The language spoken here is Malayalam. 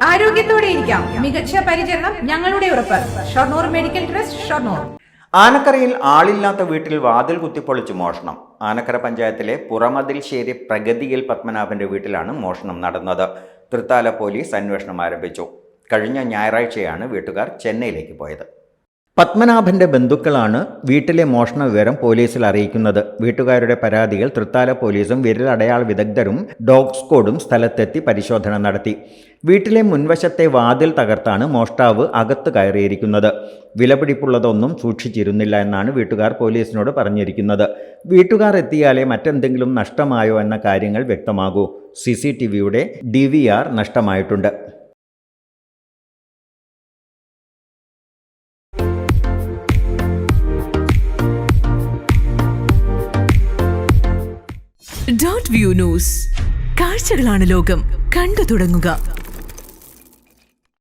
ആരോഗ്യത്തോടെ ഇരിക്കാം. മികച്ച പരിചരണം ഞങ്ങളുടെ ഉറപ്പ്. Shoranur medical trust, Shoranur. ആനക്കരയിൽ ആളില്ലാത്ത വീട്ടിൽ വാതിൽ കുത്തിപ്പൊളിച്ച് മോഷണം. ആനക്കര പഞ്ചായത്തിലെ പുറമതിൽശ്ശേരി പ്രഗതിയിൽ പത്മനാഭന്റെ വീട്ടിലാണ് മോഷണം നടന്നത്. തൃത്താല പോലീസ് അന്വേഷണം ആരംഭിച്ചു. കഴിഞ്ഞ ഞായറാഴ്ചയാണ് വീട്ടുകാർ ചെന്നൈയിലേക്ക് പോയത്. പത്മനാഭന്റെ ബന്ധുക്കളാണ് വീട്ടിലെ മോഷണ വിവരം പോലീസിൽ അറിയിക്കുന്നത്. വീട്ടുകാരുടെ പരാതികൾ തൃത്താല പോലീസും വിരലടയാള വിദഗ്ധരും ഡോഗ് സ്ക്വാഡും സ്ഥലത്തെത്തി പരിശോധന നടത്തി. വീട്ടിലെ മുൻവശത്തെ വാതിൽ തകർത്താണ് മോഷ്ടാവ് അകത്ത് കയറിയിരിക്കുന്നത്. വിലപിടിപ്പുള്ളതൊന്നും സൂക്ഷിച്ചിരുന്നില്ല എന്നാണ് വീട്ടുകാർ പോലീസിനോട് പറഞ്ഞിരിക്കുന്നത്. വീട്ടുകാർ എത്തിയാലേ മറ്റെന്തെങ്കിലും നഷ്ടമായോ എന്ന കാര്യങ്ങൾ വ്യക്തമാകൂ. CCTVയുടെ DVR നഷ്ടമായിട്ടുണ്ട്. .view news. കാഴ്ചകളാണ് ലോകം. കണ്ടു തുടങ്ങുക.